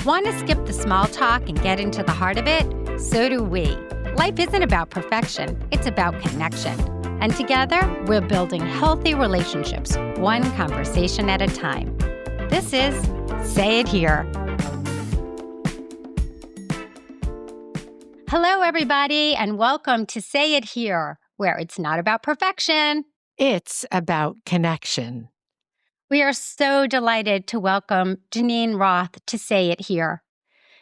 Want to skip the small talk and get into the heart of it? So do we. Life isn't about perfection, it's about connection. And together, we're building healthy relationships, one conversation at a time. This is Say It Here. Hello, everybody, and welcome to Say It Here, where it's not about perfection. It's about connection. We are so delighted to welcome Geneen Roth to Say It Here.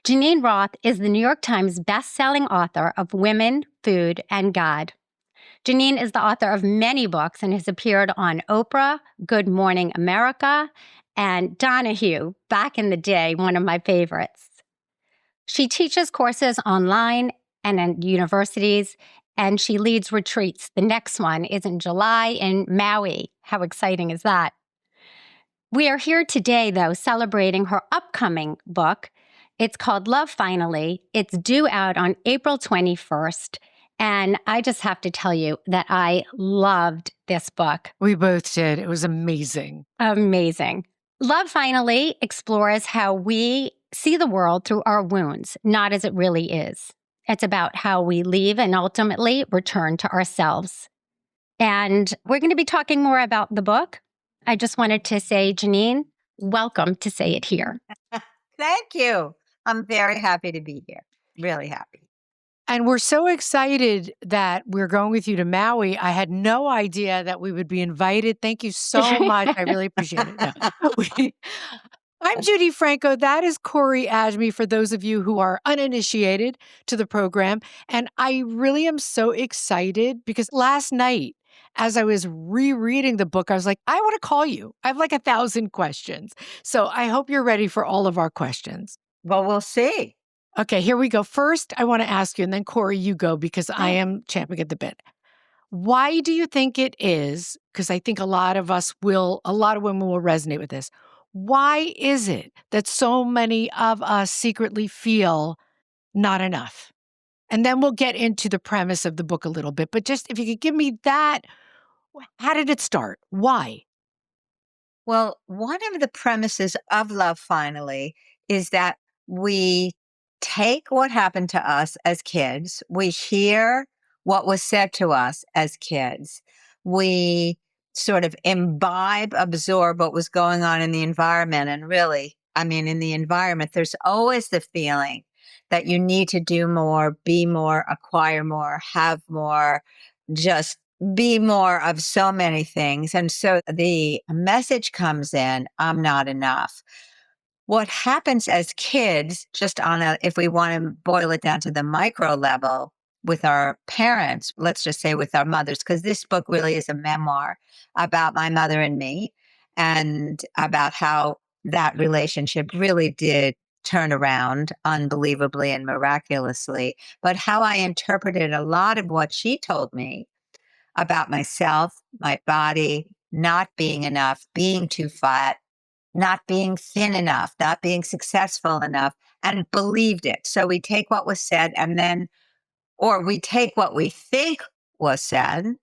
Geneen Roth is the New York Times best-selling author of Women, Food, and God. Geneen is the author of many books and has appeared on Oprah, Good Morning America, and Donahue, back in the day, one of my favorites. She teaches courses online and at universities, and she leads retreats. The next one is in July in Maui. How exciting is that? We are here today, though, celebrating her upcoming book. It's called Love Finally. It's due out on April 21st. And I just have to tell you that I loved this book. We both did. It was amazing. Amazing. Love Finally explores how we see the world through our wounds, not as it really is. It's about how we leave and ultimately return to ourselves. And we're going to be talking more about the book. I just wanted to say, Geneen, welcome to Say It Here. Thank you. I'm very happy to be here. Really happy. And we're so excited that we're going with you to Maui. I had no idea that we would be invited. Thank you so much. I really appreciate it. No. I'm Judy Franco. That is Corey Ajmi, for those of you who are uninitiated to the program. And I really am so excited because last night, as I was rereading the book, I was like, I want to call you. I have like 1,000 questions. So I hope you're ready for all of our questions. Well, we'll see. Okay, here we go. First, I want to ask you, and then Corey, you go because I am champing at the bit. Why do you think it is, because I think a lot of women will resonate with this. Why is it that so many of us secretly feel not enough? And then we'll get into the premise of the book a little bit. But just if you could give me that, how did it start? Why? Well, one of the premises of Love Finally is that we take what happened to us as kids. We hear what was said to us as kids. We sort of absorb what was going on in the environment. And really, in the environment, there's always the feeling that you need to do more, be more, acquire more, have more, just be more of so many things. And so the message comes in, I'm not enough. What happens as kids, if we want to boil it down to the micro level with our parents, let's just say with our mothers, because this book really is a memoir about my mother and me and about how that relationship really did turn around unbelievably and miraculously, but how I interpreted a lot of what she told me about myself, my body, not being enough, being too fat, not being thin enough, not being successful enough, and believed it. So we take what was said or we take what we think was said,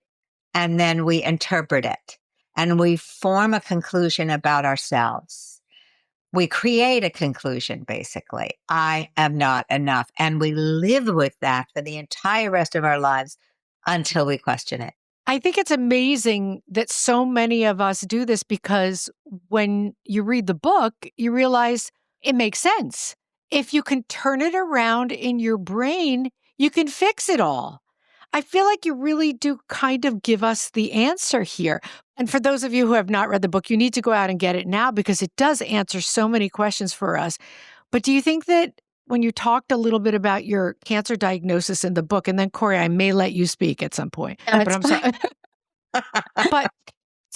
and then we interpret it and we form a conclusion about ourselves. We create a conclusion, basically. I am not enough. And we live with that for the entire rest of our lives until we question it. I think it's amazing that so many of us do this because when you read the book, you realize it makes sense. If you can turn it around in your brain, you can fix it all. I feel like you really do kind of give us the answer here. And for those of you who have not read the book, you need to go out and get it now because it does answer so many questions for us. But do you think that when you talked a little bit about your cancer diagnosis in the book, and then Corey, I may let you speak at some point, but I'm sorry. But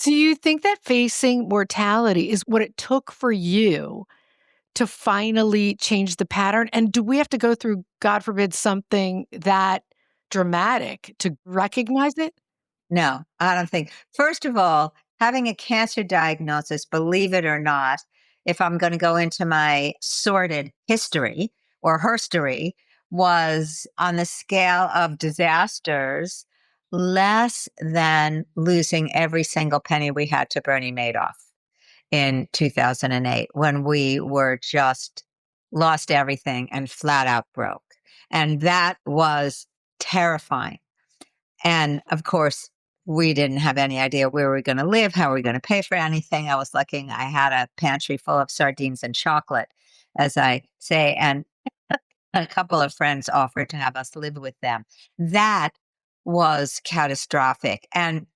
do you think that facing mortality is what it took for you to finally change the pattern? And do we have to go through, God forbid, something that dramatic to recognize it? No, I don't think. First of all, having a cancer diagnosis, believe it or not, if I'm going to go into my sordid history or herstory, was on the scale of disasters less than losing every single penny we had to Bernie Madoff in 2008 when we were just lost everything, and flat out broke. And that was terrifying. And of course, we didn't have any idea where we were going to live, how we were going to pay for anything. I was lucky I had a pantry full of sardines and chocolate, as I say. And a couple of friends offered to have us live with them. That was catastrophic. And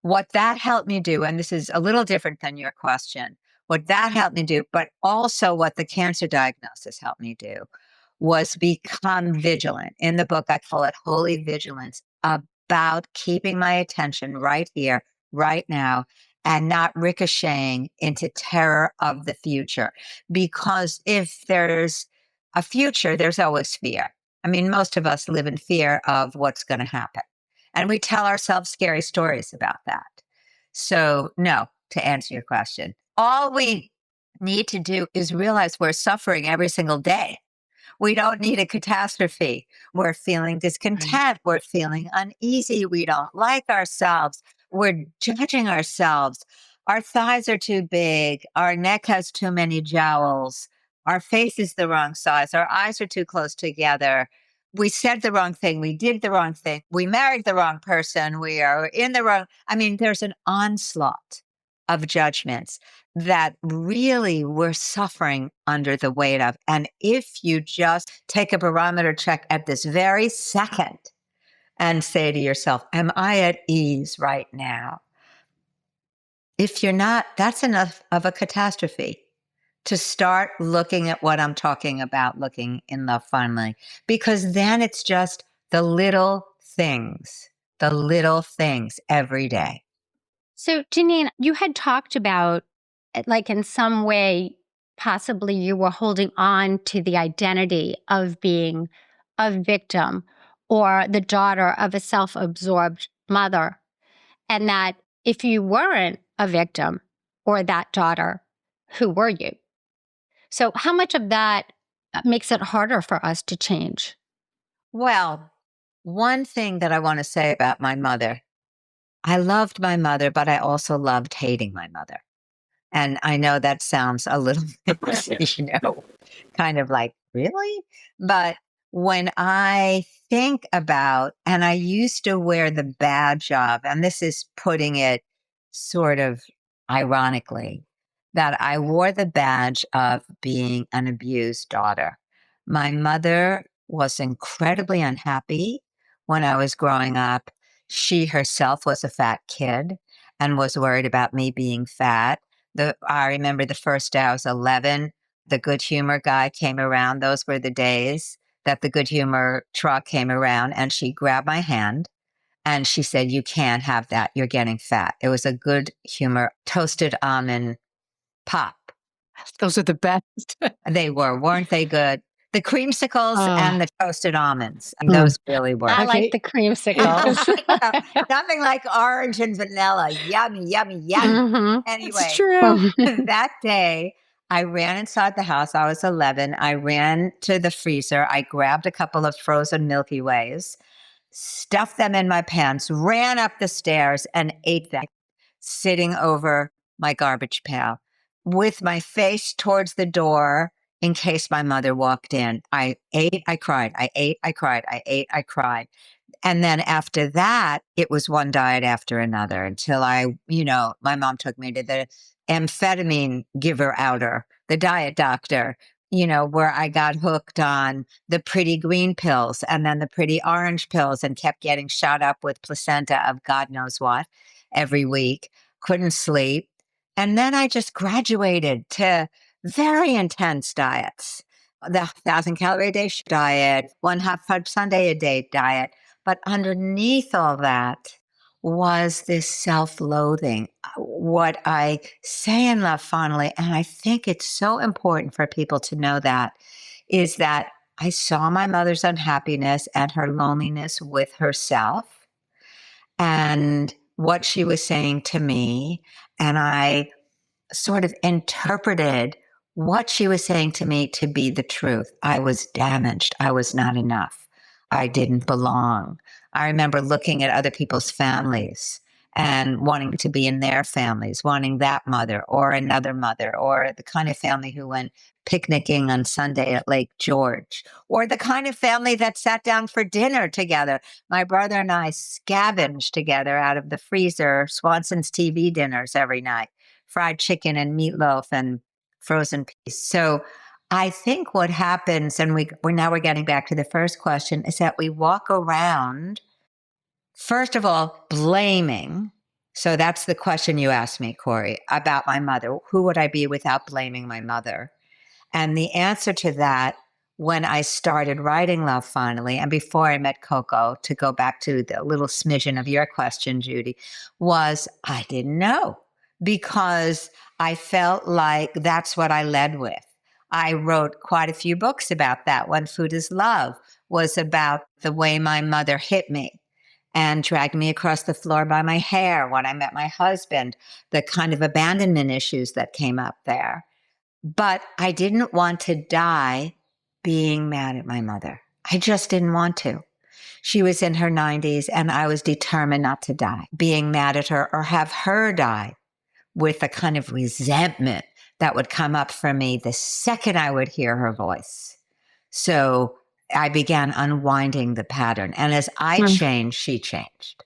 what that helped me do, and this is a little different than your question, what that helped me do, but also what the cancer diagnosis helped me do, was become vigilant. In the book, I call it holy vigilance, about keeping my attention right here, right now, and not ricocheting into terror of the future. Because if there's a future, there's always fear. I mean, most of us live in fear of what's going to happen. And we tell ourselves scary stories about that. So, no, to answer your question, all we need to do is realize we're suffering every single day. We don't need a catastrophe. We're feeling discontent. We're feeling uneasy. We don't like ourselves. We're judging ourselves. Our thighs are too big. Our neck has too many jowls. Our face is the wrong size. Our eyes are too close together. We said the wrong thing. We did the wrong thing. We married the wrong person. We are in the wrong. I mean, there's an onslaught of judgments that really we're suffering under the weight of. And if you just take a barometer check at this very second and say to yourself, am I at ease right now? If you're not, that's enough of a catastrophe to start looking at what I'm talking about, looking in Love Finally, because then it's just the little things every day. So, Geneen, you had talked about, like, in some way, possibly you were holding on to the identity of being a victim or the daughter of a self-absorbed mother. And that if you weren't a victim or that daughter, who were you? So, how much of that makes it harder for us to change? Well, one thing that I want to say about my mother, I loved my mother, but I also loved hating my mother. And I know that sounds a little bit, kind of like, really? But when I think about, and I used to wear the badge of, and this is putting it sort of ironically, that I wore the badge of being an abused daughter. My mother was incredibly unhappy when I was growing up. She herself was a fat kid and was worried about me being fat. I remember the first day I was 11, the good humor guy came around. Those were the days that the good humor truck came around, and she grabbed my hand and she said, "You can't have that. You're getting fat." It was a good humor toasted almond pop. Those are the best. They were, weren't they good? The creamsicles and the toasted almonds. And Mm. those really were. I like the creamsicles. Nothing like orange and vanilla. Yummy, yummy, yummy. Mhm. Anyway, It's true. that day, I ran inside the house. I was 11. I ran to the freezer. I grabbed a couple of frozen Milky Ways, stuffed them in my pants, ran up the stairs, and ate them, sitting over my garbage pail with my face towards the door in case my mother walked in. I ate, I cried. I ate, I cried. I ate, I cried. And then after that, it was one diet after another until my mom took me to the amphetamine giver outer, the diet doctor, where I got hooked on the pretty green pills and then the pretty orange pills and kept getting shot up with placenta of God knows what every week, couldn't sleep. And then I just graduated to very intense diets, the 1,000-calorie a day diet, 1/2 fudge sundae a day diet. But underneath all that was this self-loathing. What I say in Love Finally, and I think it's so important for people to know that, is that I saw my mother's unhappiness and her loneliness with herself and what she was saying to me. And I sort of interpreted what she was saying to me to be the truth. I was damaged. I was not enough. I didn't belong. I remember looking at other people's families and wanting to be in their families, wanting that mother or another mother, or the kind of family who went picnicking on Sunday at Lake George, or the kind of family that sat down for dinner together. My brother and I scavenged together out of the freezer Swanson's TV dinners every night, fried chicken and meatloaf and frozen peas. So I think what happens, and we're getting back to the first question, is that we walk around, first of all, blaming. So that's the question you asked me, Corey, about my mother. Who would I be without blaming my mother? And the answer to that, when I started writing Love Finally, and before I met Coco, to go back to the little smidgen of your question, Judy, was I didn't know, because I felt like that's what I led with. I wrote quite a few books about that. When Food is Love was about the way my mother hit me and dragged me across the floor by my hair when I met my husband, the kind of abandonment issues that came up there. But I didn't want to die being mad at my mother. I just didn't want to. She was in her 90s and I was determined not to die being mad at her or have her die with a kind of resentment that would come up for me the second I would hear her voice. So I began unwinding the pattern. And as I changed, she changed.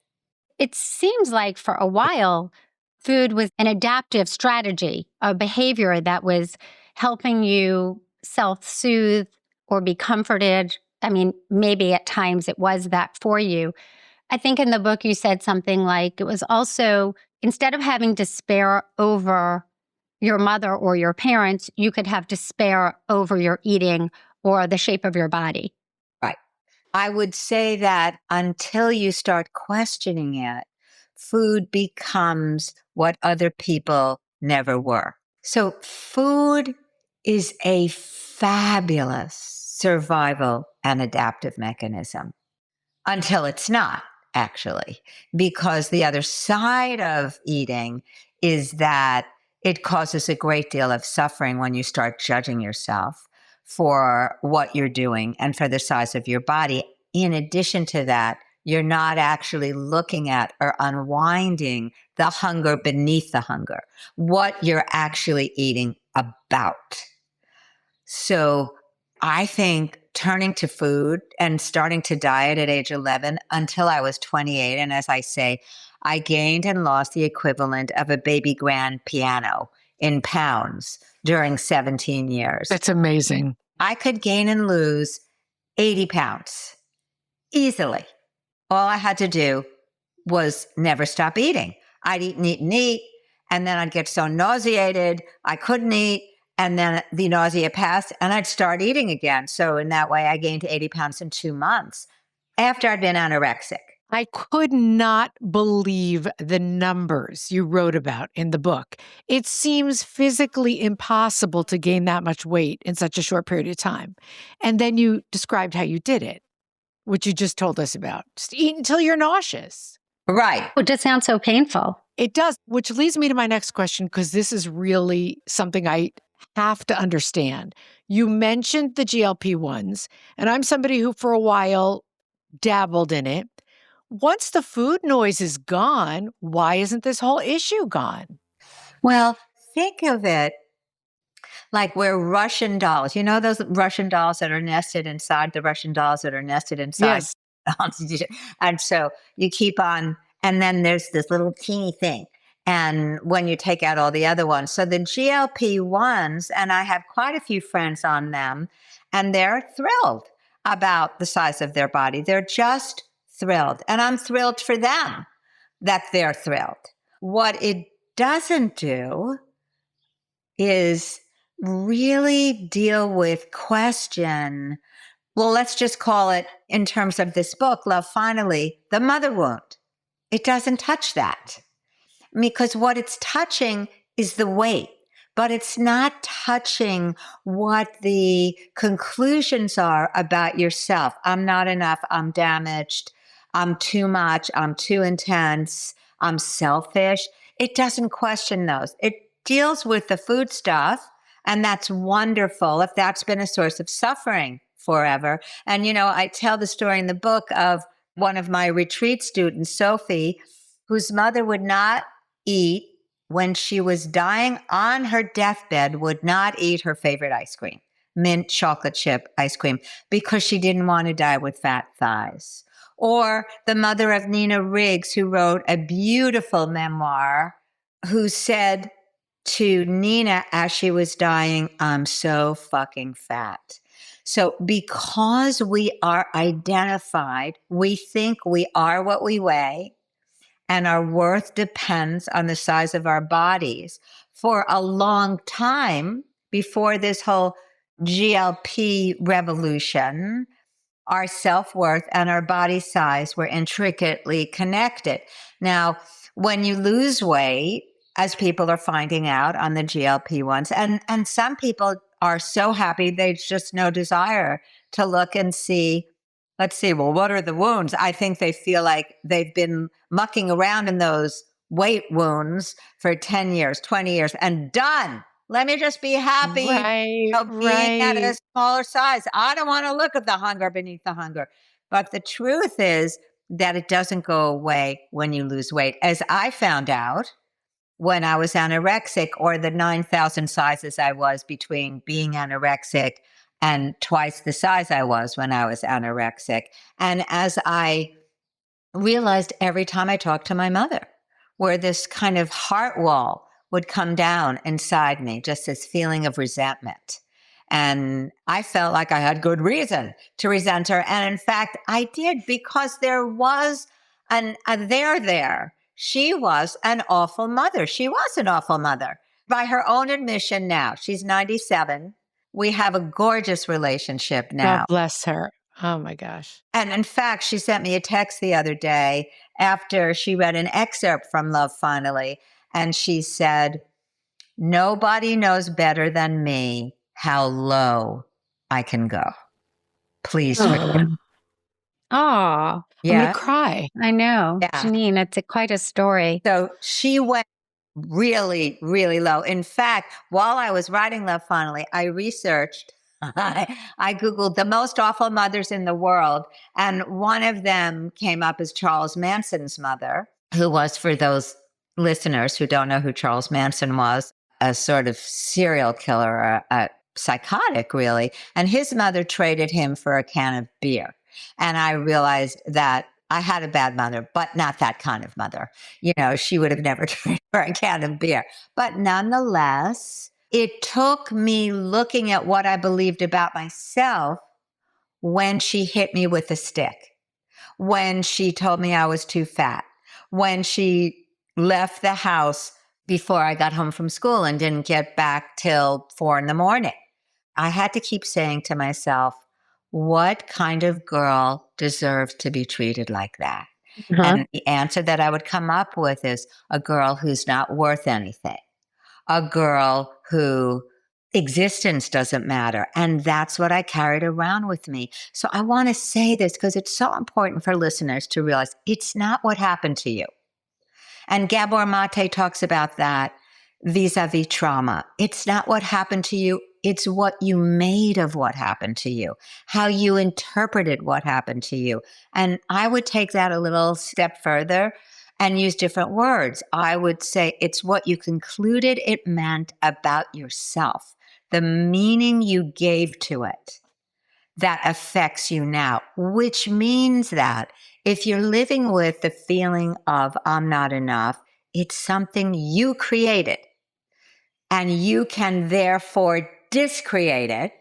It seems like for a while, food was an adaptive strategy, a behavior that was helping you self-soothe or be comforted. I mean, maybe at times it was that for you. I think in the book you said something like it was also, instead of having despair over your mother or your parents, you could have despair over your eating or the shape of your body. Right. I would say that until you start questioning it, food becomes what other people never were. So food is a fabulous survival and adaptive mechanism until it's not, actually, because the other side of eating is that it causes a great deal of suffering when you start judging yourself for what you're doing and for the size of your body. In addition to that, you're not actually looking at or unwinding the hunger beneath the hunger, what you're actually eating about. So I think turning to food and starting to diet at age 11 until I was 28. And as I say, I gained and lost the equivalent of a baby grand piano in pounds during 17 years. That's amazing. I could gain and lose 80 pounds easily. All I had to do was never stop eating. I'd eat and eat and eat, and then I'd get so nauseated, I couldn't eat. And then the nausea passed and I'd start eating again. So in that way, I gained 80 pounds in 2 months after I'd been anorexic. I could not believe the numbers you wrote about in the book. It seems physically impossible to gain that much weight in such a short period of time. And then you described how you did it, which you just told us about. Just eat until you're nauseous. Right. It just sounds so painful. It does, which leads me to my next question, because this is really something I have to understand. You mentioned the GLP-1s, and I'm somebody who for a while dabbled in it. Once the food noise is gone, why isn't this whole issue gone? Well, think of it like we're Russian dolls. You know those Russian dolls that are nested inside the Russian dolls that are nested inside? Yes. And so you keep on, and then there's this little teeny thing. And when you take out all the other ones, so the GLP-1s, and I have quite a few friends on them, and they're thrilled about the size of their body. They're just thrilled. And I'm thrilled for them that they're thrilled. What it doesn't do is really deal with question. Well, let's just call it, in terms of this book, Love Finally, the mother wound. It doesn't touch that. Because what it's touching is the weight, but it's not touching what the conclusions are about yourself. I'm not enough. I'm damaged. I'm too much. I'm too intense. I'm selfish. It doesn't question those. It deals with the food stuff, and that's wonderful if that's been a source of suffering forever. And, I tell the story in the book of one of my retreat students, Sophie, whose mother would not eat when she was dying on her deathbed, would not eat her favorite ice cream, mint chocolate chip ice cream, because she didn't want to die with fat thighs. Or the mother of Nina Riggs, who wrote a beautiful memoir, who said to Nina as she was dying, "I'm so fucking fat." So because we are identified, we think we are what we weigh, and our worth depends on the size of our bodies. For a long time, before this whole GLP revolution, our self-worth and our body size were intricately connected. Now, when you lose weight, as people are finding out on the GLP ones, and some people are so happy, there's just no desire to look and see, let's see, well, what are the wounds? I think they feel like they've been mucking around in those weight wounds for 10 years, 20 years, and done. Let me just be happy Right, being at right. a smaller size. I don't want to look at the hunger beneath the hunger. But the truth is that it doesn't go away when you lose weight. As I found out when I was anorexic, or the 9,000 sizes I was between being anorexic and twice the size I was when I was anorexic. And as I realized every time I talked to my mother, where this kind of heart wall would come down inside me, just this feeling of resentment. And I felt like I had good reason to resent her. And in fact, I did, because there was a there there. She was an awful mother. She was an awful mother. By her own admission now, she's 97. We have a gorgeous relationship God now. bless her. Oh my gosh. And in fact, she sent me a text the other day after she read an excerpt from Love Finally. And she said, "Nobody knows better than me how low I can go. Please forgive." Oh, Oh, I'm going Yeah. to cry. I know. Yeah. Geneen, it's quite a story. So she went really, really low. In fact, while I was writing Love Finally, I researched, I Googled the most awful mothers in the world. And one of them came up as Charles Manson's mother, who was, for those listeners who don't know who Charles Manson was, a sort of serial killer, a psychotic, really. And his mother traded him for a can of beer. And I realized that I had a bad mother, but not that kind of mother. You know, she would have never traded for a can of beer. But nonetheless, it took me looking at what I believed about myself when she hit me with a stick, when she told me I was too fat, when she left the house before I got home from school and didn't get back till 4 a.m. I had to keep saying to myself, what kind of girl deserves to be treated like that? Uh-huh. And the answer that I would come up with is a girl who's not worth anything, a girl who existence doesn't matter. And that's what I carried around with me. So I want to say this because it's so important for listeners to realize it's not what happened to you. And Gabor Mate talks about that vis-a-vis trauma. It's not what happened to you. It's what you made of what happened to you, how you interpreted what happened to you. And I would take that a little step further and use different words. I would say it's what you concluded it meant about yourself, the meaning you gave to it that affects you now, which means that if you're living with the feeling of I'm not enough, it's something you created. And you can therefore discreate it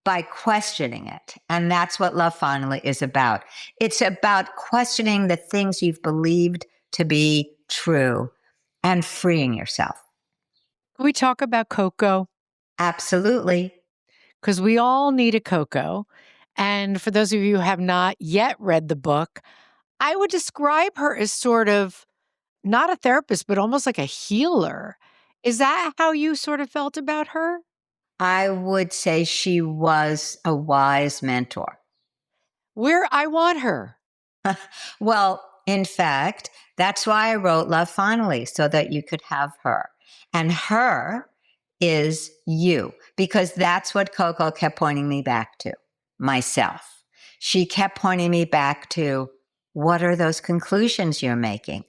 by questioning it. And that's what Love Finally is about. It's about questioning the things you've believed to be true and freeing yourself. Can we talk about Coco? Absolutely. Because we all need a Coco. And for those of you who have not yet read the book, I would describe her as sort of not a therapist, but almost like a healer. Is that how you sort of felt about her? I would say she was a wise mentor. Where I want her. Well, in fact, that's why I wrote Love Finally, so that you could have her. And her is you, because that's what Coco kept pointing me back to, myself. She kept pointing me back to, what are those conclusions you're making?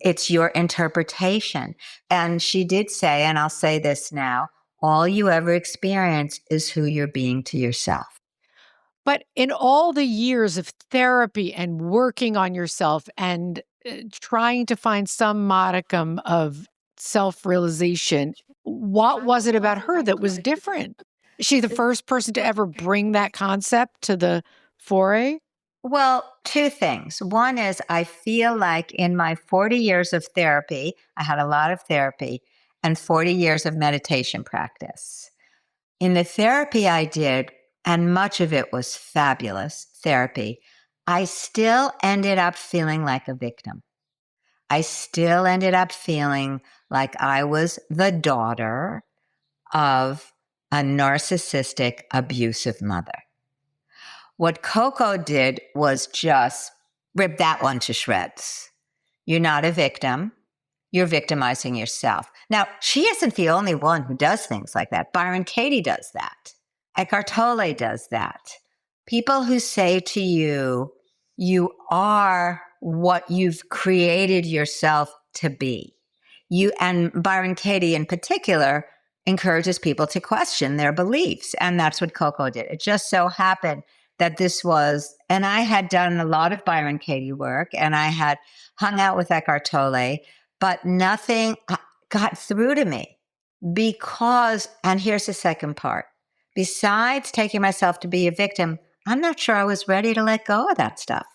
It's your interpretation. And she did say, and I'll say this now, all you ever experience is who you're being to yourself. But in all the years of therapy and working on yourself and trying to find some modicum of self realization, what was it about her that was different? Is she the first person to ever bring that concept to the foray? Well, two things. One is I feel like in my 40 years of therapy, I had a lot of therapy and 40 years of meditation practice. In the therapy I did, and much of it was fabulous therapy, I still ended up feeling like a victim. I still ended up feeling like I was the daughter of a narcissistic, abusive mother. What Coco did was just rip that one to shreds. You're not a victim. You're victimizing yourself. Now, she isn't the only one who does things like that. Byron Katie does that. Eckhart Tolle does that. People who say to you, you are what you've created yourself to be. You and Byron Katie in particular encourages people to question their beliefs. And that's what Coco did. It just so happened that this was, and I had done a lot of Byron Katie work and I had hung out with Eckhart Tolle, but nothing got through to me because, and here's the second part, besides taking myself to be a victim, I'm not sure I was ready to let go of that stuff.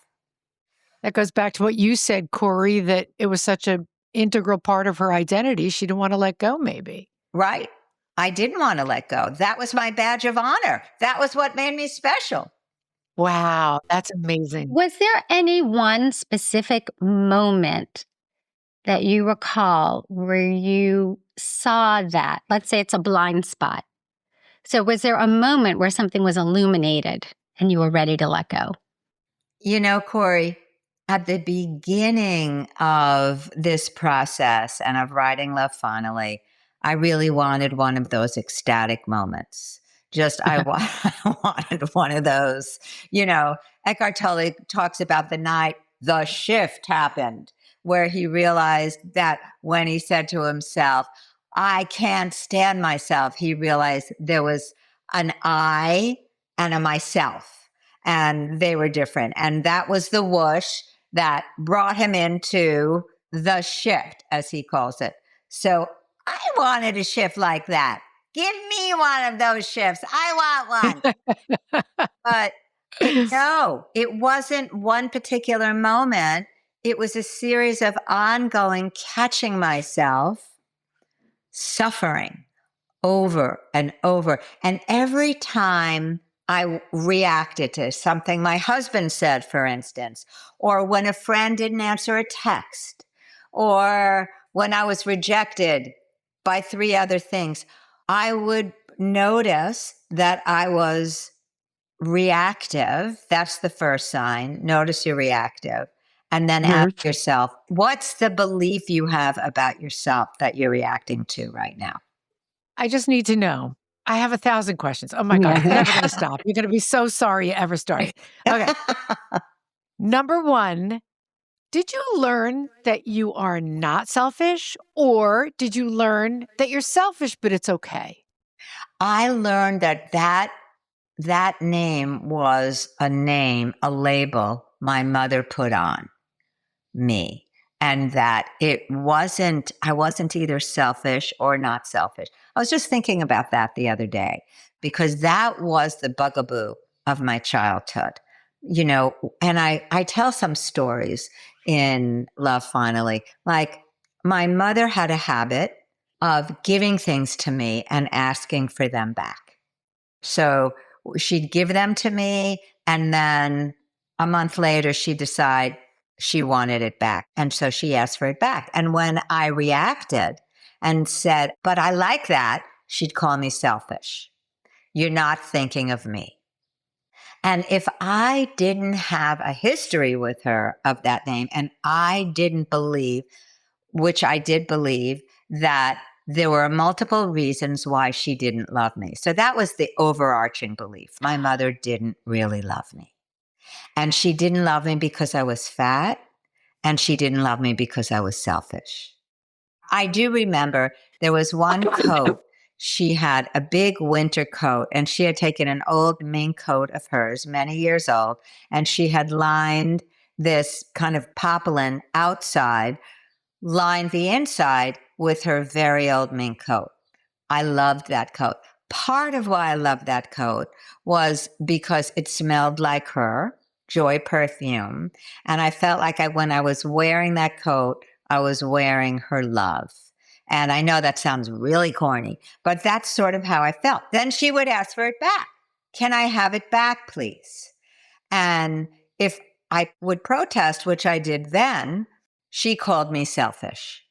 That goes back to what you said, Corey, that it was such an integral part of her identity. She didn't want to let go, maybe. Right. I didn't want to let go. That was my badge of honor. That was what made me special. Wow, that's amazing. Was there any one specific moment that you recall where you saw that? Let's say it's a blind spot. So was there a moment where something was illuminated and you were ready to let go? You know, Corey, at the beginning of this process and of writing Love Finally, I really wanted one of those ecstatic moments. Just, I wanted one of those. You know, Eckhart Tolle talks about the night the shift happened, where he realized that when he said to himself, I can't stand myself, he realized there was an I and a myself, and they were different. And that was the whoosh that brought him into the shift, as he calls it. So I wanted a shift like that. Give me one of those shifts. I want one. But no, it wasn't one particular moment. It was a series of ongoing catching myself suffering over and over. And every time I reacted to something my husband said, for instance, or when a friend didn't answer a text, or when I was rejected by three other things, I would notice that I was reactive. That's the first sign. Notice you're reactive. And then ask yourself, what's the belief you have about yourself that you're reacting to right now? I just need to know. I have 1,000 questions. Oh my God, it's never going to stop. You're going to be so sorry you ever started. Okay. Number one, did you learn that you are not selfish, or did you learn that you're selfish, but it's okay? I learned that name was a name, a label my mother put on me, and that I wasn't either selfish or not selfish. I was just thinking about that the other day because that was the bugaboo of my childhood, you know, and I tell some stories in Love Finally. Like my mother had a habit of giving things to me and asking for them back. So she'd give them to me, and then a month later, she'd decide she wanted it back. And so she asked for it back. And when I reacted and said, but I like that, she'd call me selfish. You're not thinking of me. And if I didn't have a history with her of that name, and I didn't believe, which I did believe, that there were multiple reasons why she didn't love me. So that was the overarching belief. My mother didn't really love me. And she didn't love me because I was fat. and she didn't love me because I was selfish. I do remember there was one coat. She had a big winter coat, and she had taken an old mink coat of hers, many years old, and she had lined this kind of poplin outside, lined the inside with her very old mink coat. I loved that coat. Part of why I loved that coat was because it smelled like her, Joy perfume. And I felt like when I was wearing that coat, I was wearing her love. And I know that sounds really corny, but that's sort of how I felt. Then she would ask for it back. Can I have it back, please? And if I would protest, which I did then, she called me selfish.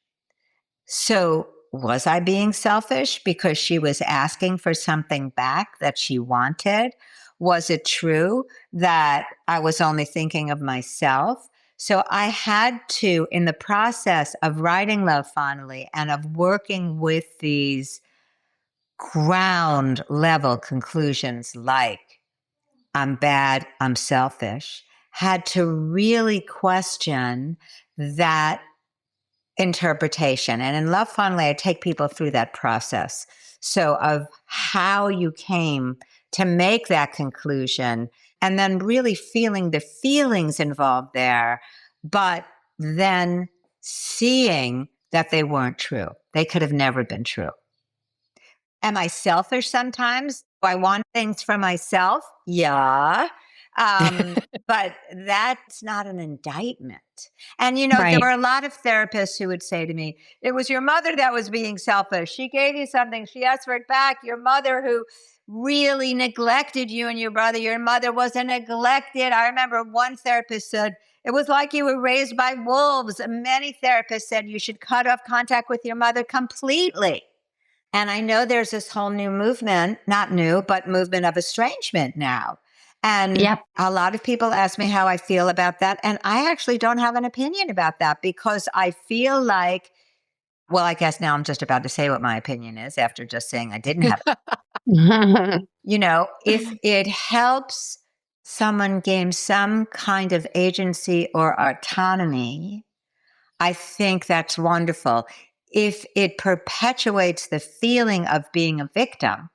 So was I being selfish because she was asking for something back that she wanted? Was it true that I was only thinking of myself? So I had to, in the process of writing Love Finally and of working with these ground level conclusions like I'm bad, I'm selfish, had to really question that interpretation. And in Love Finally, I take people through that process. So of how you came to make that conclusion and then really feeling the feelings involved there, but then seeing that they weren't true. They could have never been true. Am I selfish sometimes? Do I want things for myself? Yeah. But that's not an indictment. And, there Right. were a lot of therapists who would say to me, it was your mother that was being selfish. She gave you something. She asked for it back. Your mother who really neglected you and your brother. Your mother wasn't neglected. I remember one therapist said, it was like you were raised by wolves. Many therapists said you should cut off contact with your mother completely. And I know there's this whole new movement, not new, but movement of estrangement now. And Yep. a lot of people ask me how I feel about that. And I actually don't have an opinion about that because I feel like, well, I guess now I'm just about to say what my opinion is after just saying I didn't have it. If it helps someone gain some kind of agency or autonomy, I think that's wonderful. If it perpetuates the feeling of being a victim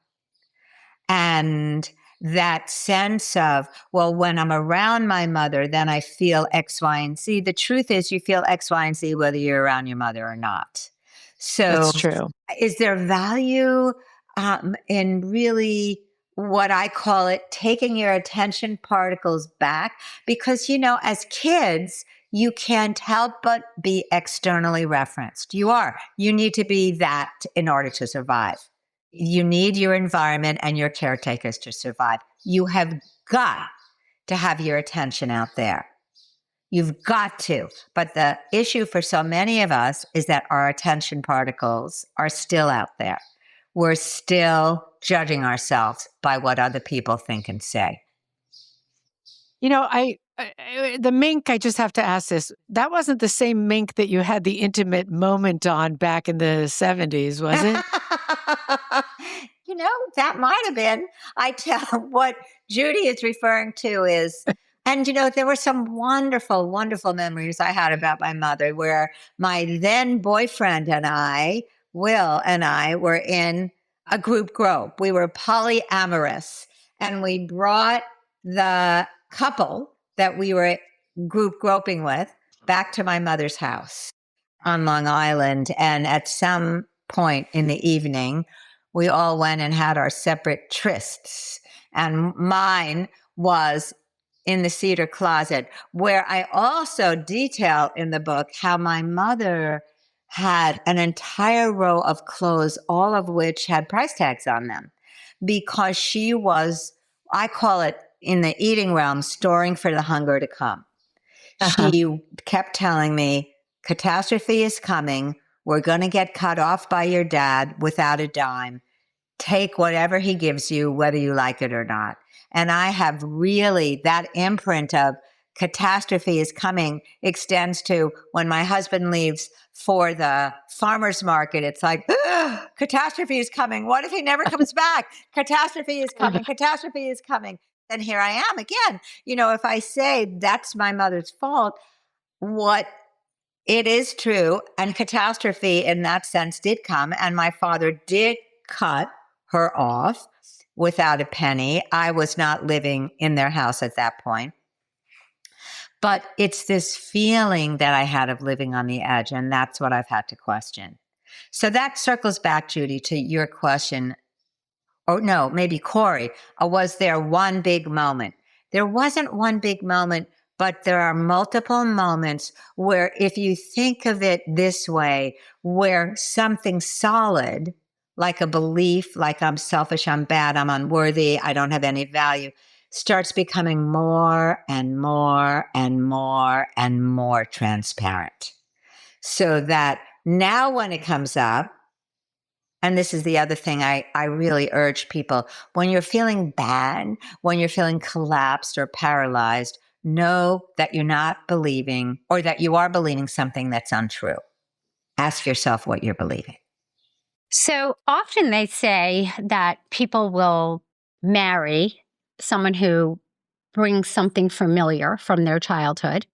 and that sense of, well, when I'm around my mother, then I feel X, Y, and Z. The truth is, you feel X, Y, and Z whether you're around your mother or not. So, That's true. is there value in really what I call it, taking your attention particles back? Because, as kids, you can't help but be externally referenced. You are. You need to be that in order to survive. You need your environment and your caretakers to survive. You have got to have your attention out there. You've got to. But the issue for so many of us is that our attention particles are still out there. We're still judging ourselves by what other people think and say. The mink, I just have to ask this. That wasn't the same mink that you had the intimate moment on back in the 70s, was it? That might have been. I tell what Judy is referring to is, and there were some wonderful, wonderful memories I had about my mother where my then boyfriend and I, Will and I, were in a group grope. We were polyamorous, and we brought the couple that we were group groping with back to my mother's house on Long Island. And at some point in the evening, we all went and had our separate trysts. And mine was in the cedar closet, where I also detail in the book how my mother had an entire row of clothes, all of which had price tags on them, because she was, I call it in the eating realm, storing for the hunger to come. She kept telling me, catastrophe is coming. We're going to get cut off by your dad without a dime. Take whatever he gives you, whether you like it or not. And I have really, that imprint of catastrophe is coming extends to when my husband leaves for the farmer's market. It's like, catastrophe is coming. What if he never comes back? Catastrophe is coming. Catastrophe is coming. And here I am again. If I say that's my mother's fault, what It is true. And catastrophe in that sense did come. And my father did cut her off without a penny. I was not living in their house at that point. But it's this feeling that I had of living on the edge. And that's what I've had to question. So that circles back, Judy, to your question. Oh, no, maybe Corey. Was there one big moment? There wasn't one big moment, but there are multiple moments where, if you think of it this way, where something solid, like a belief, like I'm selfish, I'm bad, I'm unworthy, I don't have any value, starts becoming more and more and more and more transparent. So that now when it comes up, and this is the other thing I really urge people, when you're feeling bad, when you're feeling collapsed or paralyzed, know that you're not believing, or that you are believing something that's untrue. Ask yourself what you're believing. So often they say that people will marry someone who brings something familiar from their childhood,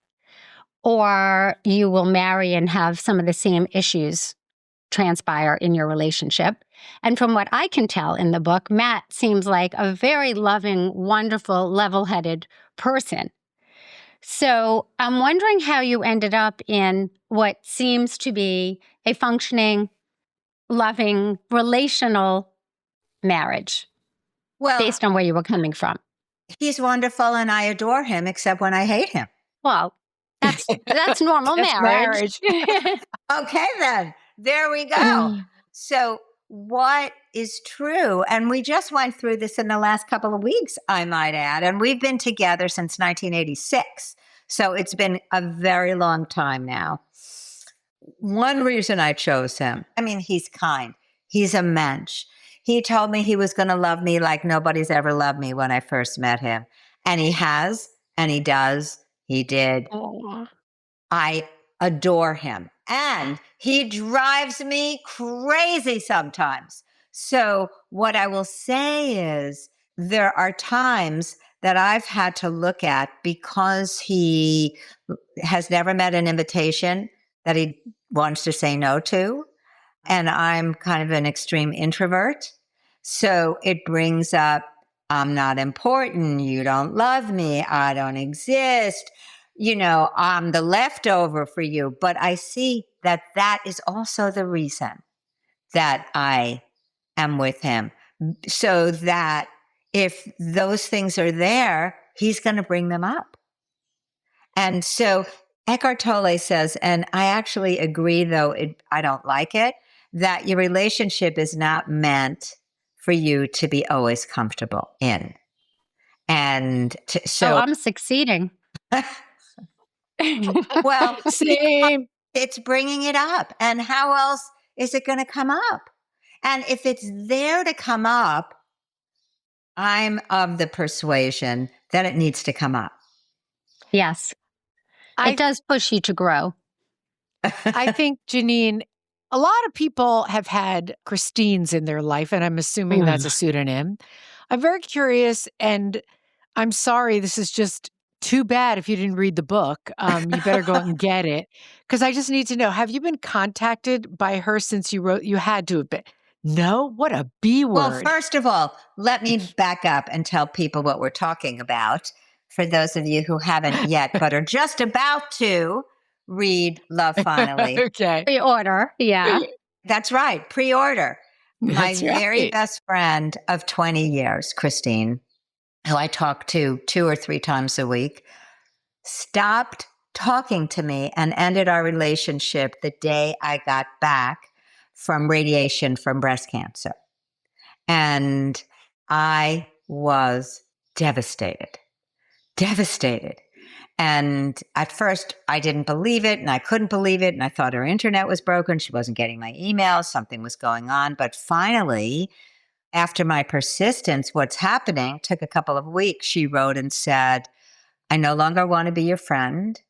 or you will marry and have some of the same issues transpire in your relationship. And from what I can tell in the book, Matt seems like a very loving, wonderful, level-headed person. So I'm wondering how you ended up in what seems to be a functioning, loving, relational marriage Well, based on where you were coming from. he's wonderful and I adore him, except when I hate him. Well, that's normal That's marriage. Okay, then. There we go. So, what is true? And we just went through this in the last couple of weeks, I might add. And we've been together since 1986. So, it's been a very long time now. One reason I chose him, I mean, he's kind, he's a mensch. He told me he was going to love me like nobody's ever loved me when I first met him. And he has, and he does, he did. Aw. I adore him. And he drives me crazy sometimes. So, what I will say is, there are times that I've had to look at, because he has never met an invitation that he wants to say no to. And I'm kind of an extreme introvert. So it brings up, I'm not important. You don't love me. I don't exist. I'm the leftover for you. But I see that that is also the reason that I am with him. So that if those things are there, he's going to bring them up. And so Eckhart Tolle says, and I actually agree, though I don't like it, that your relationship is not meant for you to be always comfortable in. And Oh, so, I'm succeeding. well, Same. it's bringing it up. And how else is it going to come up? And if it's there to come up, I'm of the persuasion that it needs to come up. Yes. It does push you to grow. I think, Geneen, a lot of people have had Christines in their life, and I'm assuming that's a pseudonym. I'm very curious, and I'm sorry, this is just too bad if you didn't read the book. You better go out and get it, because I just need to know, have you been contacted by her since you wrote? You had to have been. No? What a B word. Well, first of all, let me back up and tell people what we're talking about. For those of you who haven't yet, but are just about to read Love Finally. Okay. Pre-order, yeah. That's right, pre-order. My That's very right. best friend of 20 years, Christine, who I talk to 2 or 3 times a week, stopped talking to me and ended our relationship the day I got back from radiation from breast cancer. And I was devastated. And at first, I didn't believe it, and I couldn't believe it, and I thought her internet was broken. She wasn't getting my emails. Something was going on. But finally, after my persistence, what's happening took a couple of weeks. She wrote and said, I no longer want to be your friend.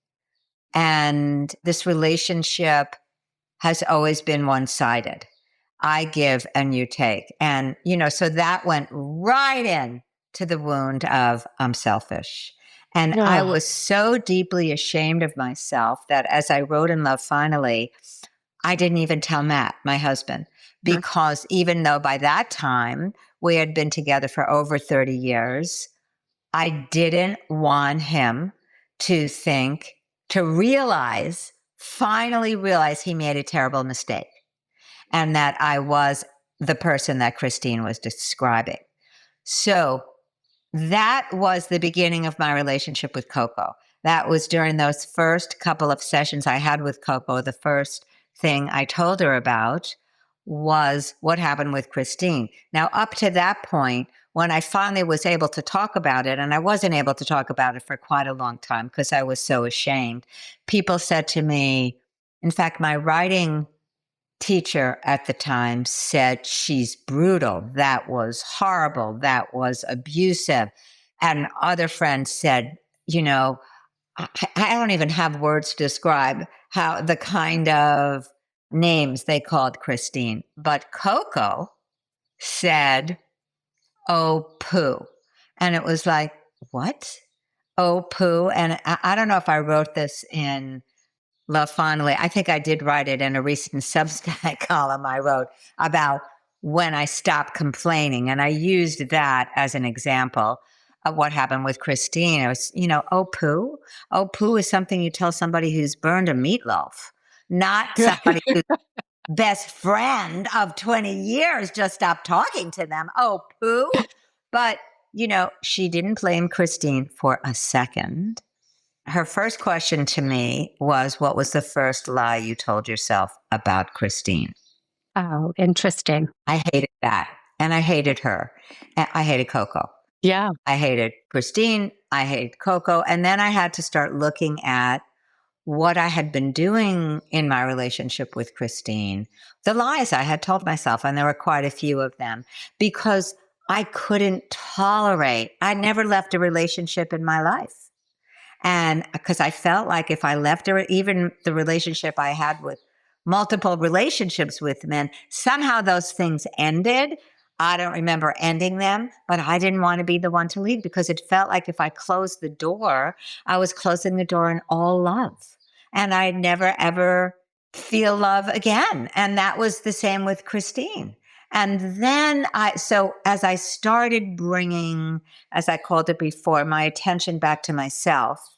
And this relationship has always been one-sided. I give and you take. And, so that went right in to the wound of I'm selfish. And I Ugh. was so deeply ashamed of myself that as I wrote in Love Finally, I didn't even tell Matt, my husband, because even though by that time we had been together for over 30 years, I didn't want him to think, to realize, finally realize he made a terrible mistake and that I was the person that Christine was describing. So that was the beginning of my relationship with Coco. That was during those first couple of sessions I had with Coco. The first thing I told her about was what happened with Christine. Now, up to that point, when I finally was able to talk about it, and I wasn't able to talk about it for quite a long time because I was so ashamed, people said to me, in fact, my writing teacher at the time said, "She's brutal. That was horrible. That was abusive." And other friends said, you know, I don't even have words to describe how the kind of names they called Christine. But Coco said, "Oh, poo." And it was like, what? Oh, poo. And I don't know if I wrote this in Love Finally. I think I did write it in a recent Substack column I wrote about when I stopped complaining. And I used that as an example of what happened with Christine. It was, oh, poo. Oh, poo is something you tell somebody who's burned a meatloaf, not somebody who's best friend of 20 years just stopped talking to them. Oh, poo. But, she didn't blame Christine for a second. Her first question to me was, what was the first lie you told yourself about Christine? Oh, interesting. I hated that. And I hated her. And I hated Coco. Yeah. I hated Christine. I hated Coco. And then I had to start looking at what I had been doing in my relationship with Christine, the lies I had told myself. And there were quite a few of them because I couldn't tolerate, I never left a relationship in my life. And because I felt like if I left her, even the relationship I had with multiple relationships with men, somehow those things ended. I don't remember ending them, but I didn't want to be the one to leave because it felt like if I closed the door, I was closing the door in all love. And I'd never, ever feel love again. And that was the same with Christine. And then so as I started bringing, as I called it before, my attention back to myself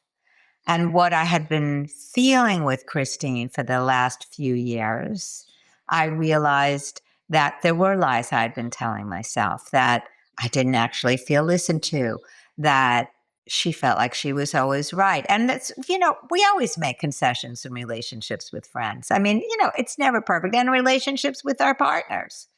and what I had been feeling with Christine for the last few years, I realized that there were lies I had been telling myself, that I didn't actually feel listened to, that she felt like she was always right. And that's, we always make concessions in relationships with friends. I mean, it's never perfect, and relationships with our partners.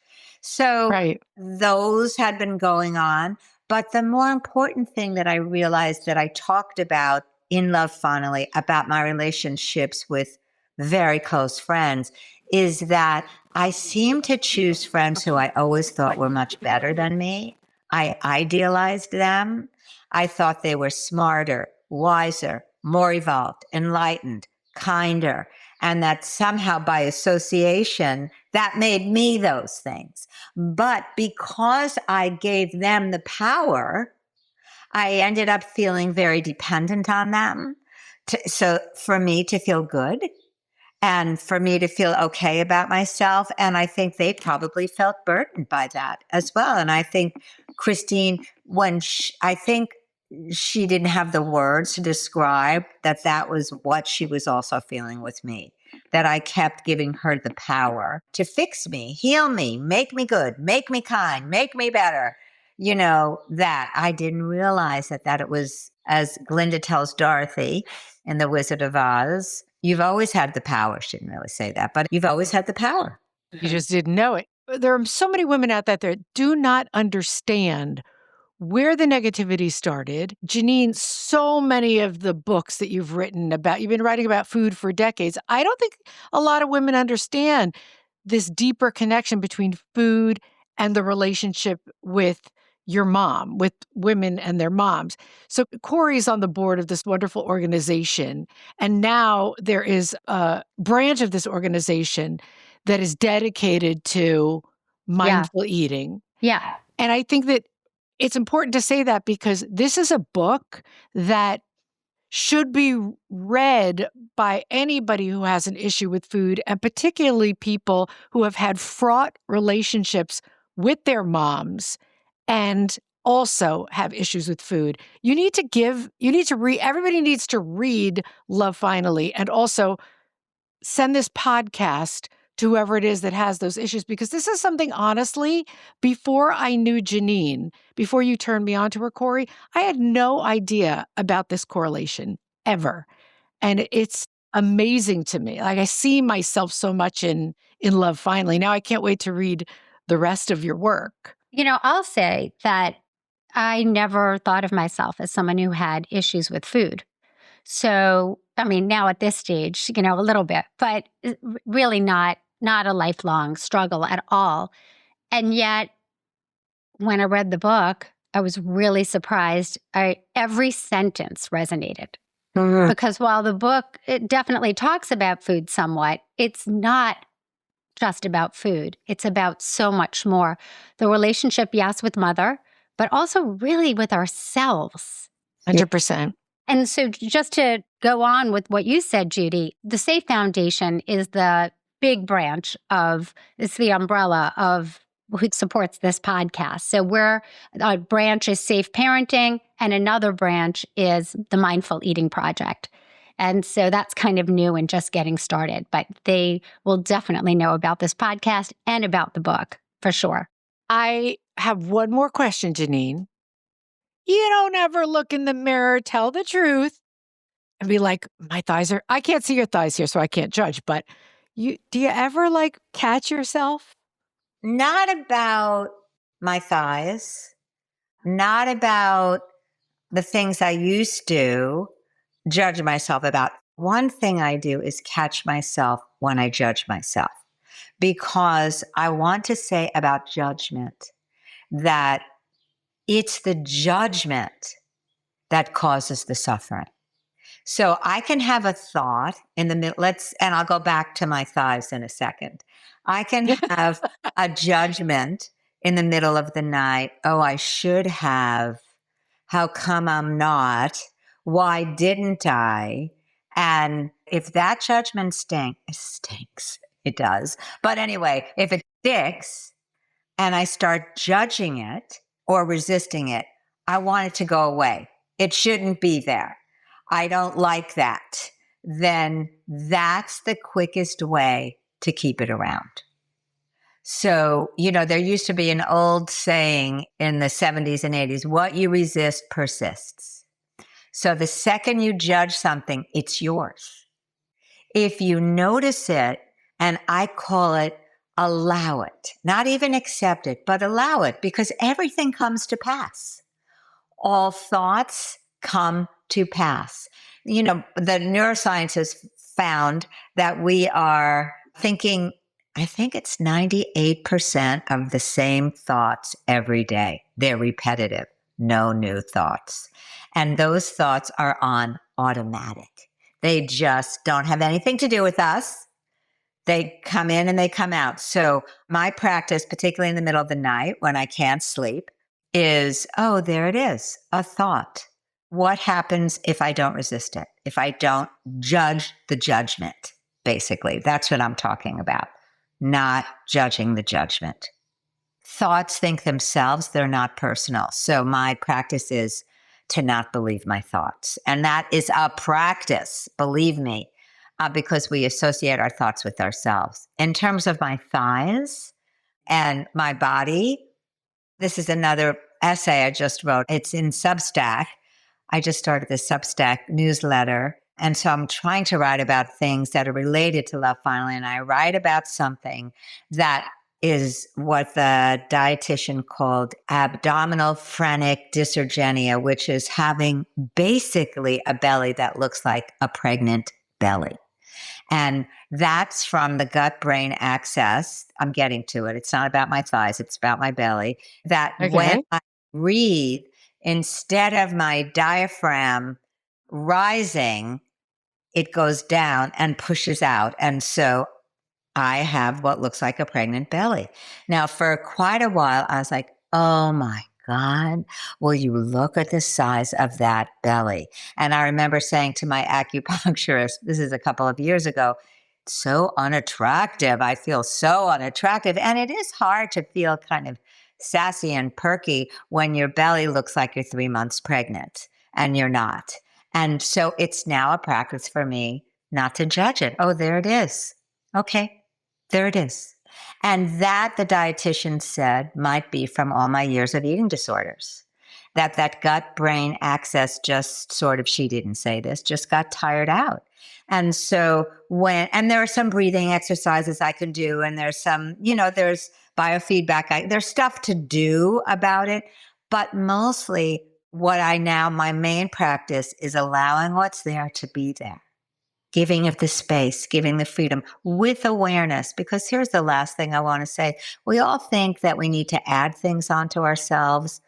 So Right. those had been going on. But the more important thing that I realized that I talked about in Love Finally about my relationships with very close friends is that I seem to choose friends who I always thought were much better than me. I idealized them. I thought they were smarter, wiser, more evolved, enlightened, kinder, and that somehow by association, that made me those things. But because I gave them the power, I ended up feeling very dependent on them. So for me to feel good and for me to feel okay about myself. And I think they probably felt burdened by that as well. And I think Christine, I think she didn't have the words to describe that was what she was also feeling with me, that I kept giving her the power to fix me, heal me, make me good, make me kind, make me better. That I didn't realize that it was, as Glinda tells Dorothy in The Wizard of Oz, you've always had the power. She didn't really say that, but you've always had the power. You just didn't know it. There are so many women out there that do not understand where the negativity started. Geneen, so many of the books that you've been writing about food for decades. I don't think a lot of women understand this deeper connection between food and the relationship with your mom, with women and their moms. So Corey's on the board of this wonderful organization. And now there is a branch of this organization that is dedicated to Yeah. mindful eating. Yeah. And I think that it's important to say that because this is a book that should be read by anybody who has an issue with food, and particularly people who have had fraught relationships with their moms and also have issues with food. Everybody needs to read Love Finally, and also send this podcast to whoever it is that has those issues, because this is something, honestly, before I knew Geneen, before you turned me on to her, Corey, I had no idea about this correlation ever. And it's amazing to me. Like, I see myself so much in Love Finally. Now I can't wait to read the rest of your work. I'll say that I never thought of myself as someone who had issues with food. So, I mean, now at this stage, a little bit, but really not a lifelong struggle at all. And yet, when I read the book, I was really surprised. Every sentence resonated. Because while the book, it definitely talks about food somewhat, it's not just about food. It's about so much more. The relationship, yes, with mother, but also really with ourselves. 100%. And so just to go on with what you said, Judy, the SAFE Foundation is the big branch it's the umbrella of who supports this podcast. So a branch is Safe Parenting, and another branch is the Mindful Eating Project. And so that's kind of new and just getting started, but they will definitely know about this podcast and about the book for sure. I have one more question, Geneen. You don't ever look in the mirror, tell the truth, and be like, I can't see your thighs here, so I can't judge, but do you ever catch yourself? Not about my thighs, not about the things I used to judge myself about. One thing I do is catch myself when I judge myself, because I want to say about judgment that it's the judgment that causes the suffering. So I can have a thought in the middle, and I'll go back to my thighs in a second. I can have a judgment in the middle of the night. Oh, I should have. How come I'm not? Why didn't I? And if that judgment stinks, it does. But anyway, if it sticks and I start judging it or resisting it, I want it to go away. It shouldn't be there. I don't like that. Then that's the quickest way to keep it around. So, there used to be an old saying in the 70s and 80s, what you resist persists. So the second you judge something, it's yours. If you notice it, and I call it allow it, not even accept it, but allow it, because everything comes to pass. All thoughts come to pass. The neuroscientists found that we are thinking, I think it's 98% of the same thoughts every day. They're repetitive, no new thoughts. And those thoughts are on automatic. They just don't have anything to do with us. They come in and they come out. So my practice, particularly in the middle of the night when I can't sleep, is, oh, there it is, a thought. What happens if I don't resist it? If I don't judge the judgment, basically. That's what I'm talking about. Not judging the judgment. Thoughts think themselves, they're not personal. So my practice is to not believe my thoughts. And that is a practice, believe me, because we associate our thoughts with ourselves. In terms of my thighs and my body, this is another essay I just wrote. It's in Substack. I just started this Substack newsletter. And so I'm trying to write about things that are related to Love Finally. And I write about something that is what the dietitian called abdominal phrenic dysgeunia, which is having basically a belly that looks like a pregnant belly. And that's from the gut-brain axis. I'm getting to it. It's not about my thighs. It's about my belly. That when I breathe, instead of my diaphragm rising, it goes down and pushes out. And so I have what looks like a pregnant belly. Now, for quite a while, I was like, oh my God, will you look at the size of that belly? And I remember saying to my acupuncturist, this is a couple of years ago, so unattractive. I feel so unattractive. And it is hard to feel kind of sassy and perky when your belly looks like you're 3 months pregnant and you're not. And so it's now a practice for me not to judge it. Oh, there it is. Okay, there it is. And that, the dietitian said, might be from all my years of eating disorders. That gut brain axis just sort of, she didn't say this, just got tired out. And so and there are some breathing exercises I can do, and there's some, there's biofeedback, there's stuff to do about it. But mostly my main practice is allowing what's there to be there. Giving of the space, giving the freedom with awareness. Because here's the last thing I want to say. We all think that we need to add things onto ourselves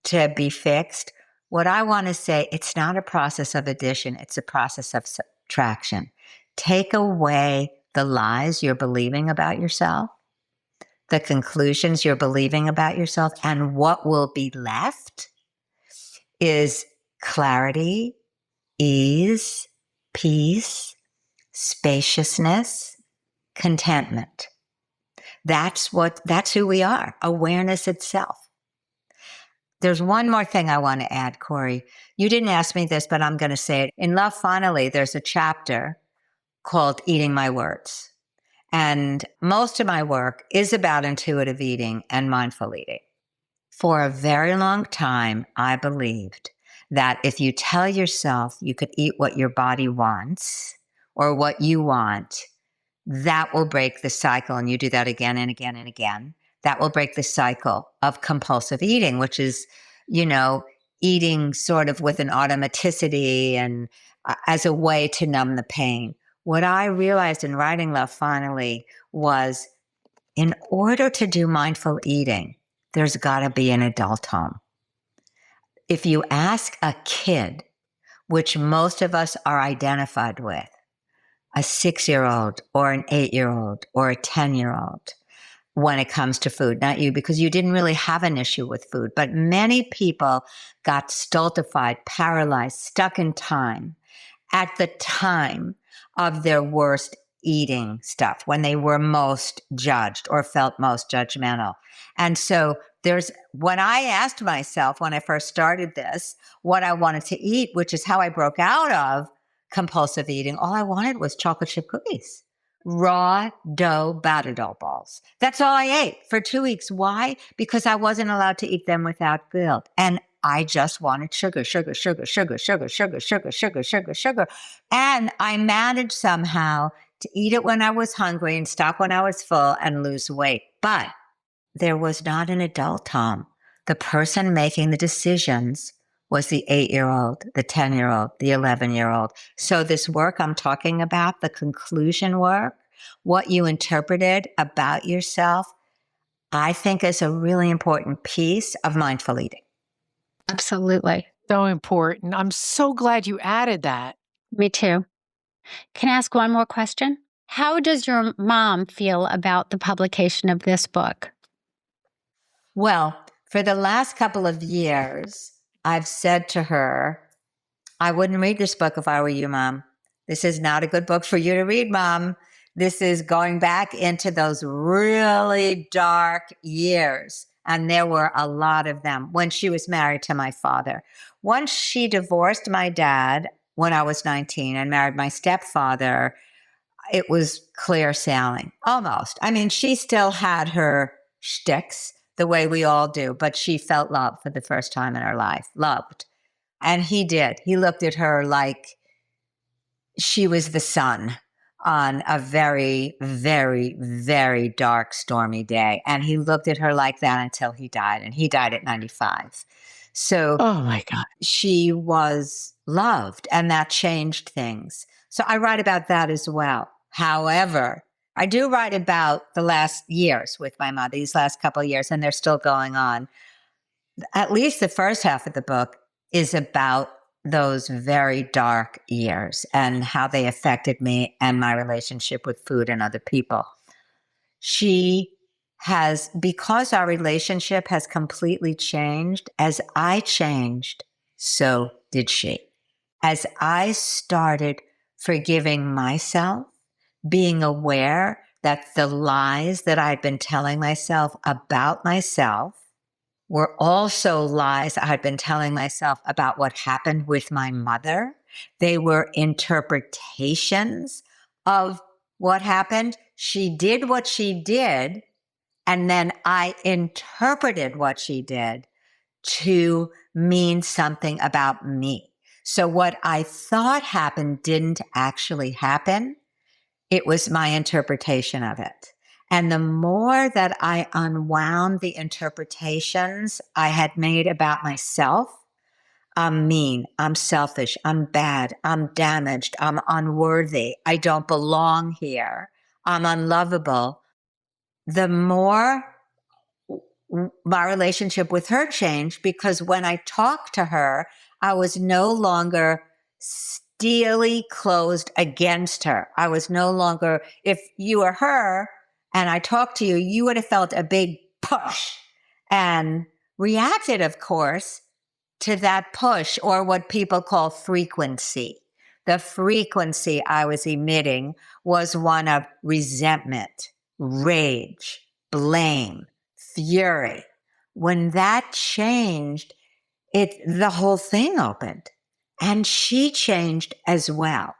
to be fixed. What I want to say, it's not a process of addition, it's a process of subtraction. Take away the lies you're believing about yourself, the conclusions you're believing about yourself, and what will be left is clarity, ease, peace, spaciousness, contentment. That's who we are, awareness itself. There's one more thing I want to add, Corey. You didn't ask me this, but I'm going to say it. In Love Finally, there's a chapter called Eating My Words. And most of my work is about intuitive eating and mindful eating. For a very long time, I believed that if you tell yourself you could eat what your body wants or what you want, that will break the cycle. And you do that again and again and again. That will break the cycle of compulsive eating, which is, eating sort of with an automaticity and as a way to numb the pain. What I realized in writing Love Finally was, in order to do mindful eating, there's got to be an adult home. If you ask a kid, which most of us are identified with, a 6-year-old or an 8-year-old or a 10-year-old, when it comes to food, not you, because you didn't really have an issue with food, but many people got stultified, paralyzed, stuck in time at the time of their worst eating stuff, when they were most judged or felt most judgmental. And so when I asked myself when I first started this, what I wanted to eat, which is how I broke out of compulsive eating, all I wanted was chocolate chip cookies. Raw dough dough balls. That's all I ate for 2 weeks. Why? Because I wasn't allowed to eat them without guilt. And I just wanted sugar, sugar, sugar, sugar, sugar, sugar, sugar, sugar, sugar, sugar. And I managed somehow to eat it when I was hungry and stop when I was full and lose weight. But there was not an adult, Tom. The person making the decisions was the 8-year-old, the 10-year-old, the 11-year-old. So this work I'm talking about, the conclusion work, what you interpreted about yourself, I think is a really important piece of mindful eating. Absolutely. So important. I'm so glad you added that. Me too. Can I ask one more question? How does your mom feel about the publication of this book? Well, for the last couple of years, I've said to her, I wouldn't read this book if I were you, Mom. This is not a good book for you to read, Mom. This is going back into those really dark years. And there were a lot of them when she was married to my father. Once she divorced my dad when I was 19 and married my stepfather, it was clear sailing, almost. I mean, she still had her shticks the way we all do, but she felt love for the first time in her life, loved. And he did. He looked at her like she was the sun on a very, very, very dark, stormy day. And he looked at her like that until he died. And he died at 95. So Oh my God. she was loved, and that changed things. So I write about that as well. However, I do write about the last years with my mother, these last couple of years, and they're still going on. At least the first half of the book is about those very dark years and how they affected me and my relationship with food and other people. She because our relationship has completely changed, as I changed, so did she. As I started forgiving myself, being aware that the lies that I'd been telling myself about myself were also lies I had been telling myself about what happened with my mother. They were interpretations of what happened. She did what she did, and then I interpreted what she did to mean something about me. So what I thought happened didn't actually happen. It was my interpretation of it. And the more that I unwound the interpretations I had made about myself, I'm mean, I'm selfish, I'm bad, I'm damaged, I'm unworthy, I don't belong here, I'm unlovable, the more my relationship with her changed, because when I talked to her, I was no longer steely closed against her. I was no longer, if you were her and I talked to you, you would have felt a big push and reacted, of course, to that push, or what people call frequency. The frequency I was emitting was one of resentment, rage, blame, fury. When that changed, the whole thing opened, and she changed as well.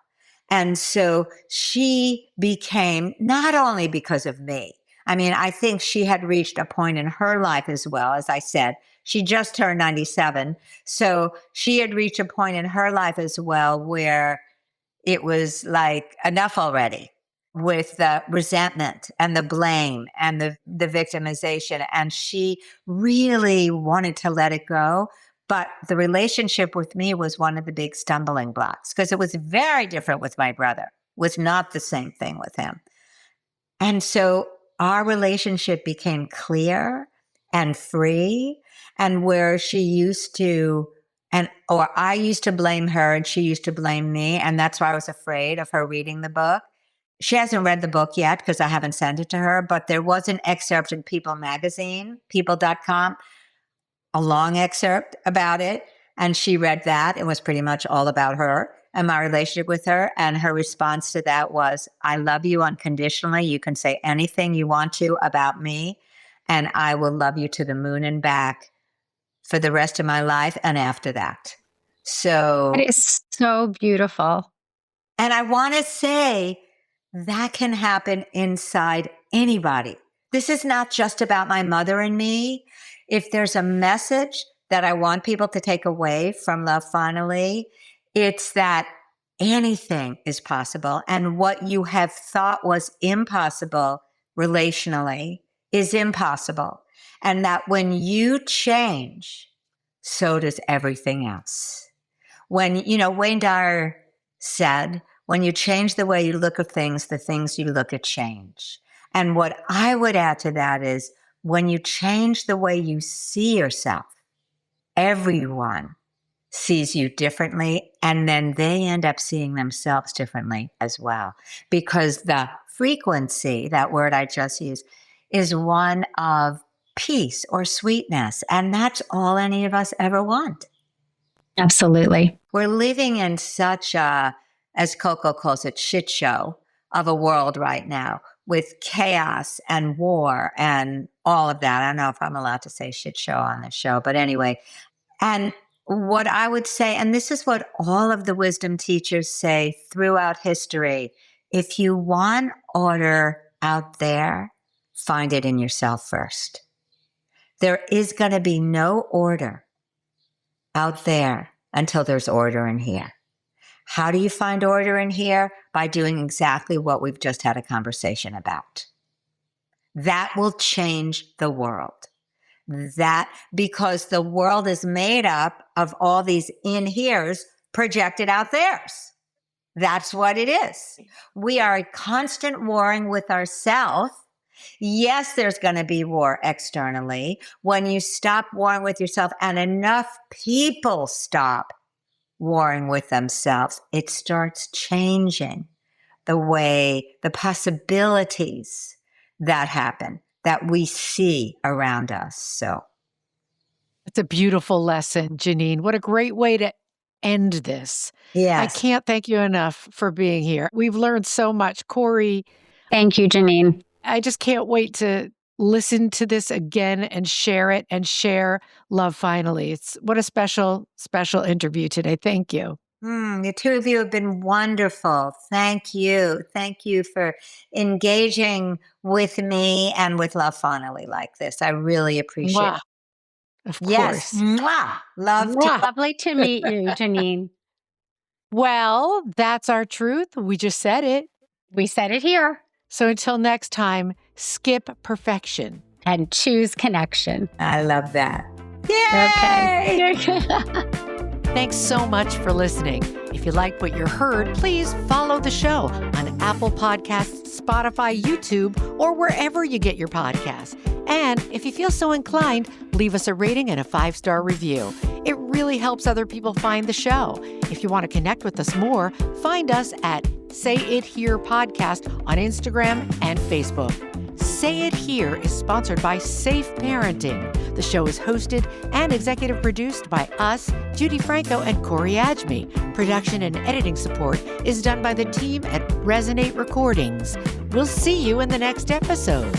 And so she became, not only because of me, I mean, I think she had reached a point in her life as well. As I said, she just turned 97. So she had reached a point in her life as well where it was like enough already, with the resentment and the blame and the victimization. And she really wanted to let it go. But the relationship with me was one of the big stumbling blocks, because it was very different with my brother. It was not the same thing with him. And so our relationship became clear and free, and where she used to, or I used to blame her and she used to blame me. And that's why I was afraid of her reading the book. She hasn't read the book yet because I haven't sent it to her, but there was an excerpt in People magazine, people.com, a long excerpt about it. And she read that. It was pretty much all about her and my relationship with her. And her response to that was, I love you unconditionally. You can say anything you want to about me, and I will love you to the moon and back for the rest of my life and after that. So, That is so beautiful. and I want to say that can happen inside anybody. This is not just about my mother and me. If there's a message that I want people to take away from Love Finally, it's that anything is possible. And what you have thought was impossible relationally is impossible. And that when you change, so does everything else. When, Wayne Dyer said, when you change the way you look at things, the things you look at change. And what I would add to that is, when you change the way you see yourself, everyone sees you differently, and then they end up seeing themselves differently as well. Because the frequency, that word I just used, is one of peace or sweetness. And that's all any of us ever want. Absolutely. We're living in such a, as Coco calls it, shit show of a world right now, with chaos and war and all of that. I don't know if I'm allowed to say shit show on this show, but anyway. And what I would say, and this is what all of the wisdom teachers say throughout history, if you want order out there, find it in yourself first. There is going to be no order out there until there's order in here. How do you find order in here? By doing exactly what we've just had a conversation about. That will change the world. That, because the world is made up of all these in heres projected out theirs. That's what it is. We are a constant warring with ourselves. Yes, there's going to be war externally. When you stop warring with yourself, and enough people stop warring with themselves, it starts changing the way, the possibilities that happen. that we see around us. So It's a beautiful lesson, Geneen. What a great way to end this. I yes. can't thank you enough for being here. We've learned so much. Corey, Thank you, Geneen. I just can't wait to listen to this again and share it and share Love Finally. It's what a special, special interview today. Thank you. The two of you have been wonderful. Thank you. Thank you for engaging with me and with Love Finally like this. I really appreciate Mwah. it. Of Yes. course. Mwah. Love to Mwah. Lovely to meet you, Geneen. Well, that's our truth. We just said it. We said it here. So until next time, skip perfection. And choose connection. I love that. Yay! Okay. Thanks so much for listening. If you liked what you heard, please follow the show on Apple Podcasts, Spotify, YouTube, or wherever you get your podcasts. And if you feel so inclined, leave us a rating and a 5-star review. It really helps other people find the show. If you want to connect with us more, find us at Say It Here Podcast on Instagram and Facebook. Say It Here is sponsored by Safe Parenting. The show is hosted and executive produced by us, Judy Franco and Corey Ajmi. Production and editing support is done by the team at Resonate Recordings. We'll see you in the next episode.